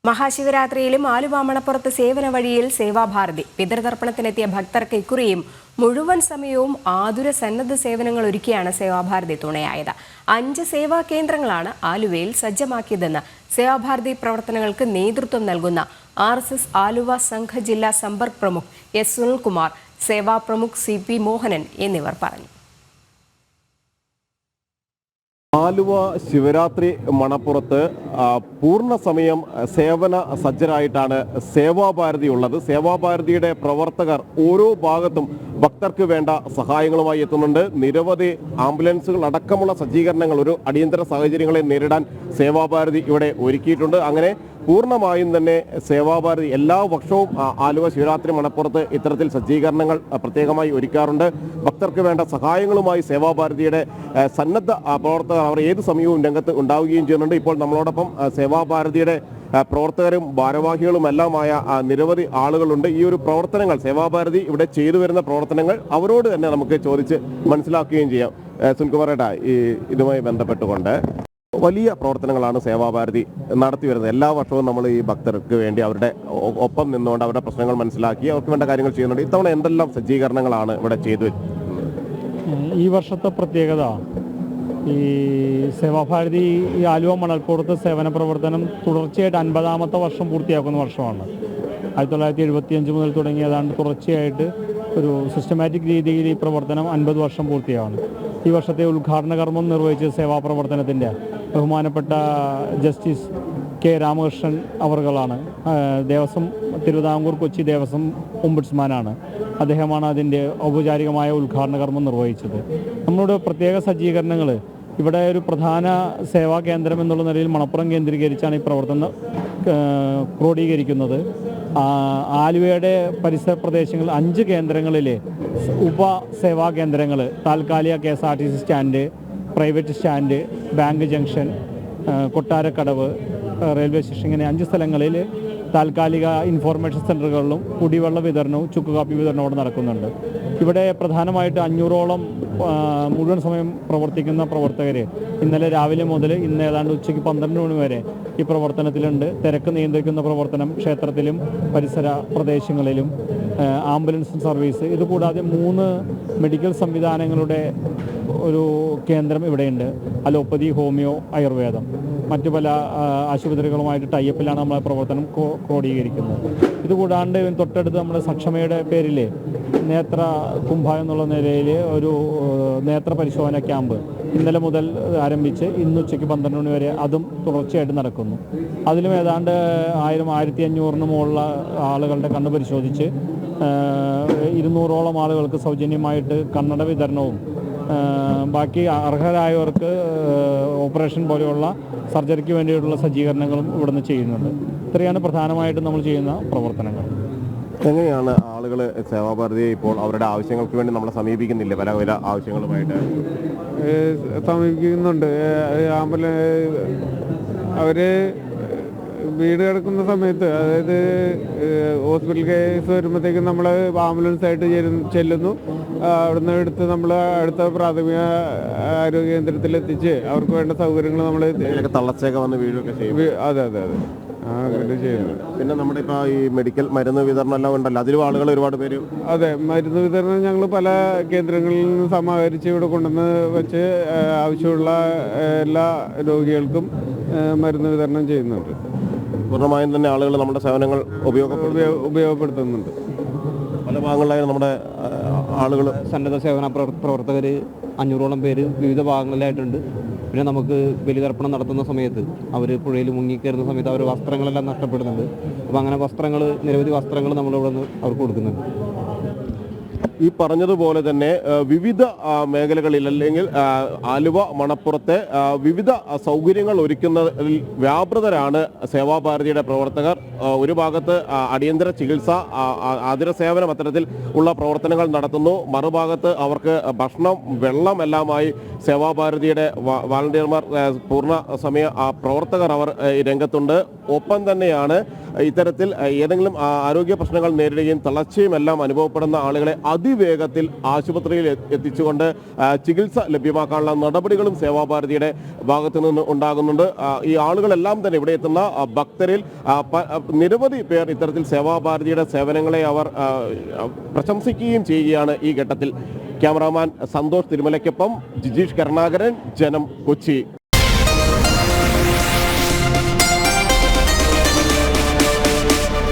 മഹാശിവരാത്രിയിലും ആലുവ മണപ്പുറത്ത് സേവന വഴിയിൽ സേവാഭാരതി പിതൃതർപ്പണത്തിനെത്തിയ ഭക്തർക്ക് ഇക്കുറിയും മുഴുവൻ സമയവും ആതുര സന്നദ്ധ സേവനങ്ങൾ ഒരുക്കിയാണ് സേവാഭാരതി തുണയായത്. 5 സേവാ കേന്ദ്രങ്ങളാണ് ആലുവയിൽ സജ്ജമാക്കിയതെന്ന് സേവാഭാരതി പ്രവർത്തനങ്ങൾക്ക് നേതൃത്വം നൽകുന്ന RSS ആലുവ സംഘ ജില്ലാ സമ്പർക്ക് പ്രമുഖ് S സുനിൽകുമാർ, സേവാ പ്രമുഖ് CP മോഹനൻ എന്നിവർ പറഞ്ഞു. ആലുവ ശിവരാത്രി മണപ്പുറത്ത് പൂർണ്ണ സമയം സേവന സജ്ജരായിട്ടാണ് സേവാഭാരതി ഉള്ളത്. സേവാഭാരതിയുടെ പ്രവർത്തകർ ഓരോ ഭാഗത്തും ഭക്തർക്ക് വേണ്ട സഹായങ്ങളുമായി എത്തുന്നുണ്ട്. നിരവധി ആംബുലൻസുകൾ അടക്കമുള്ള സജ്ജീകരണങ്ങൾ ഒരു അടിയന്തര സാഹചര്യങ്ങളെ നേരിടാൻ സേവാഭാരതി ഇവിടെ ഒരുക്കിയിട്ടുണ്ട്. അങ്ങനെ പൂർണ്ണമായും തന്നെ സേവാഭാരതി എല്ലാ വർഷവും ആലുവ ശിവരാത്രി മണപ്പുറത്ത് ഇത്തരത്തിൽ സജ്ജീകരണങ്ങൾ പ്രത്യേകമായി ഒരുക്കാറുണ്ട്. ഭക്തർക്ക് വേണ്ട സഹായങ്ങളുമായി സേവാഭാരതിയുടെ സന്നദ്ധ പ്രവർത്തകർ അവർ ഏത് സമയവും രംഗത്ത് ഉണ്ടാവുകയും ചെയ്യുന്നുണ്ട്. ഇപ്പോൾ നമ്മളോടൊപ്പം സേവാഭാരതിയുടെ പ്രവർത്തകരും ഭാരവാഹികളും എല്ലാമായ നിരവധി ആളുകളുണ്ട്. ഈ ഒരു പ്രവർത്തനങ്ങൾ സേവാഭാരതി ഇവിടെ ചെയ്തു വരുന്ന പ്രവർത്തനങ്ങൾ അവരോട് തന്നെ നമുക്ക് ചോദിച്ച് മനസ്സിലാക്കുകയും ചെയ്യാം. സുനിൽകുമാറേട്ടാ, ഇതുമായി ബന്ധപ്പെട്ടുകൊണ്ട് വലിയ പ്രവർത്തനങ്ങളാണ് സേവാഭാരതി നടത്തി വരുന്നത്. എല്ലാ വർഷവും നമ്മൾ ഈ ഭക്തർക്ക് വേണ്ടി അവരുടെ ഒപ്പം നിന്നുകൊണ്ട് അവരുടെ പ്രശ്നങ്ങൾ മനസ്സിലാക്കി അവർക്ക് വേണ്ട കാര്യങ്ങൾ ചെയ്യുന്നുണ്ട്. ഇത്തവണ എന്തെല്ലാം സജ്ജീകരണങ്ങളാണ് ഇവിടെ ചെയ്തു? ഈ വർഷത്തെ പ്രത്യേകത ഈ സേവാഭാരതി ഈ ആലുവ മണൽപ്പുറത്ത് സേവന പ്രവർത്തനം തുടർച്ചയായിട്ട് 50ാമത്തെ വർഷം പൂർത്തിയാക്കുന്ന വർഷമാണ്. 1975 മുതൽ തുടങ്ങി ഏതാണ്ട് തുടർച്ചയായിട്ട് ഒരു സിസ്റ്റമാറ്റിക് രീതിയിൽ ഈ പ്രവർത്തനം 50 വർഷം പൂർത്തിയാവുന്നു. ഈ വർഷത്തെ ഉദ്ഘാടന കർമ്മം നിർവഹിച്ച സേവാപ്രവർത്തനത്തിൻ്റെ ബഹുമാനപ്പെട്ട ജസ്റ്റിസ് K രാമകൃഷ്ണൻ അവർകളാണ്. ദേവസ്വം തിരുവിതാംകൂർ കൊച്ചി ദേവസ്വം ഓംബുഡ്സ്മാനാണ്. അദ്ദേഹമാണ് അതിൻ്റെ ഔപചാരികമായ ഉദ്ഘാടന കർമ്മം നിർവഹിച്ചത്. നമ്മളുടെ പ്രത്യേക സജ്ജീകരണങ്ങൾ ഇവിടെ ഒരു പ്രധാന സേവാ കേന്ദ്രം എന്നുള്ള നിലയിൽ മണപ്പുറം കേന്ദ്രീകരിച്ചാണ് ഈ പ്രവർത്തനം ക്രോഡീകരിക്കുന്നത്. ആലുവയുടെ പരിസര പ്രദേശങ്ങളിൽ 5 കേന്ദ്രങ്ങളിലെ ഉപസേവാ കേന്ദ്രങ്ങൾ, താൽക്കാലിക KSRTC stand, private stand, bank junction, Kottarakadavu, railway station, ഇങ്ങനെ 5 സ്ഥലങ്ങളിൽ താൽക്കാലിക ഇൻഫോർമേഷൻ സെൻ്ററുകളിലും കുടിവെള്ള വിതരണവും ചുക്കുകാപ്പി വിതരണവും അവിടെ നടക്കുന്നുണ്ട്. ഇവിടെ പ്രധാനമായിട്ട് 500ഓളം മുഴുവൻ സമയം പ്രവർത്തിക്കുന്ന പ്രവർത്തകർ ഇന്നലെ രാവിലെ മുതൽ ഇന്ന് ഏതാണ്ട് ഉച്ചയ്ക്ക് 12 മണി വരെ ഈ പ്രവർത്തനത്തിലുണ്ട്. തിരക്ക് നിയന്ത്രിക്കുന്ന പ്രവർത്തനം ക്ഷേത്രത്തിലും പരിസര പ്രദേശങ്ങളിലും, ആംബുലൻസ് സർവീസ്, ഇതുകൂടാതെ 3 മെഡിക്കൽ സംവിധാനങ്ങളുടെ ഒരു കേന്ദ്രം ഇവിടെയുണ്ട്. അലോപ്പതി, ഹോമിയോ, ആയുർവേദം, മറ്റു പല ആശുപത്രികളുമായിട്ട് ടൈപ്പിലാണ് നമ്മളെ പ്രവർത്തനം ക്രോഡീകരിക്കുന്നത്. ഇതുകൂടാണ്ട് തൊട്ടടുത്ത് നമ്മുടെ സക്ഷമയുടെ പേരിൽ നേത്ര കുംഭ എന്നുള്ള നിലയിൽ ഒരു നേത്ര പരിശോധന ക്യാമ്പ് ഇന്നലെ മുതൽ ആരംഭിച്ച് ഇന്ന് ഉച്ചയ്ക്ക് 12 മണി വരെ അതും തുടർച്ചയായിട്ട് നടക്കുന്നു. അതിലും ഏതാണ്ട് 1000-1500 മുകളിലുള്ള ആളുകളുടെ കണ്ണ് പരിശോധിച്ച് 200ഓളം ആളുകൾക്ക് സൗജന്യമായിട്ട് കണ്ണട വിതരണവും ബാക്കി അർഹരായവർക്ക് ഓപ്പറേഷൻ പോലെയുള്ള സർജറിക്ക് വേണ്ടിയിട്ടുള്ള സജ്ജീകരണങ്ങളും ഇവിടുന്ന് ചെയ്യുന്നുണ്ട്. ഇത്രയാണ് പ്രധാനമായിട്ടും നമ്മൾ ചെയ്യുന്ന പ്രവർത്തനങ്ങൾ. എങ്ങനെയാണ് ആളുകൾ സേവാഭാരതിയെ ഇപ്പോൾ അവരുടെ ആവശ്യങ്ങൾക്ക് വേണ്ടി നമ്മളെ സമീപിക്കുന്നില്ലേ? പല ആവശ്യങ്ങളുമായിട്ട് സമീപിക്കുന്നുണ്ട്. അവർ വീട് കിടക്കുന്ന സമയത്ത്, അതായത് ഹോസ്പിറ്റൽ കേസ് വരുമ്പോഴത്തേക്കും നമ്മൾ ആംബുലൻസ് ആയിട്ട് ചെല്ലുന്നു. അവിടുന്ന് എടുത്ത് നമ്മൾ അടുത്ത പ്രാഥമിക ആരോഗ്യ കേന്ദ്രത്തിൽ എത്തിച്ച് അവർക്ക് വേണ്ട സൗകര്യങ്ങൾ നമ്മൾ തളർച്ചയൊക്കെ വന്ന് വീഴൊക്കെ ചെയ്യും. അതെ ചെയ്യുന്നത്. പിന്നെ നമ്മുടെ ഇപ്പോൾ ഈ മെഡിക്കൽ മരുന്ന് വിതരണം എല്ലാം ഉണ്ടല്ലോ, അതിലും ആളുകൾ ഒരുപാട് പേര്. അതെ, മരുന്ന് വിതരണം ഞങ്ങൾ പല കേന്ദ്രങ്ങളിൽ നിന്ന് സമാഹരിച്ച് ഇവിടെ കൊണ്ടുവന്ന് വെച്ച് ആവശ്യമുള്ള എല്ലാ രോഗികൾക്കും മരുന്ന് വിതരണം ചെയ്യുന്നുണ്ട്. പൂർണ്ണമായും തന്നെ ആളുകൾ നമ്മുടെ സേവനങ്ങൾ ഉപയോഗപ്പെടുത്തുന്നുണ്ട്. പല ഭാഗങ്ങളിലായി നമ്മുടെ ആളുകൾ സന്നദ്ധ സേവന പ്രവർത്തകർ 500ഓളം പേര് വിവിധ ഭാഗങ്ങളിലായിട്ടുണ്ട്. പിന്നെ നമുക്ക് ബലിതർപ്പണം നടത്തുന്ന സമയത്ത് അവർ പുഴയിൽ മുങ്ങിക്കയറുന്ന സമയത്ത് അവർ വസ്ത്രങ്ങളെല്ലാം നഷ്ടപ്പെടുന്നുണ്ട്. അപ്പോൾ അങ്ങനെ നിരവധി വസ്ത്രങ്ങൾ നമ്മളിവിടെ നിന്ന് അവർക്ക് കൊടുക്കുന്നുണ്ട്. ഈ പറഞ്ഞതുപോലെ തന്നെ വിവിധ മേഖലകളിൽ അല്ലെങ്കിൽ ആലുവ മണപ്പുറത്തെ വിവിധ സൗകര്യങ്ങൾ ഒരുക്കുന്നതിൽ വ്യാപൃതരാണ് സേവാഭാരതിയുടെ പ്രവർത്തകർ. ഒരു ഭാഗത്ത് അടിയന്തര ചികിത്സ, ആതുര സേവനം അത്തരത്തിൽ ഉള്ള പ്രവർത്തനങ്ങൾ നടത്തുന്നു. മറുഭാഗത്ത് അവർക്ക് ഭക്ഷണം, വെള്ളം എല്ലാമായി സേവാഭാരതിയുടെ വാളണ്ടിയർമാർ, പൂർണ്ണ സമയ പ്രവർത്തകർ അവർ രംഗത്തുണ്ട്. ഒപ്പം തന്നെയാണ് ഇത്തരത്തിൽ ഏതെങ്കിലും ആരോഗ്യ പ്രശ്നങ്ങൾ നേരിടുകയും തളർച്ചയും എല്ലാം അനുഭവപ്പെടുന്ന ആളുകളെ അതിവേഗത്തിൽ ആശുപത്രിയിൽ എത്തിച്ചുകൊണ്ട് ചികിത്സ ലഭ്യമാക്കാനുള്ള നടപടികളും സേവാഭാരതിയുടെ ഭാഗത്തു നിന്ന് ഉണ്ടാകുന്നുണ്ട്. ഈ ആളുകളെല്ലാം തന്നെ ഇവിടെ എത്തുന്ന ഭക്തരിൽ നിരവധി പേർ ഇത്തരത്തിൽ സേവാഭാരതിയുടെ സേവനങ്ങളെ അവർ പ്രശംസിക്കുകയും ചെയ്യുകയാണ് ഈ ഘട്ടത്തിൽ. ക്യാമറാമാൻ സന്തോഷ് തിരുമലയ്ക്കൊപ്പം ജിജീഷ് കരുണാകരൻ, ജനം, കൊച്ചി.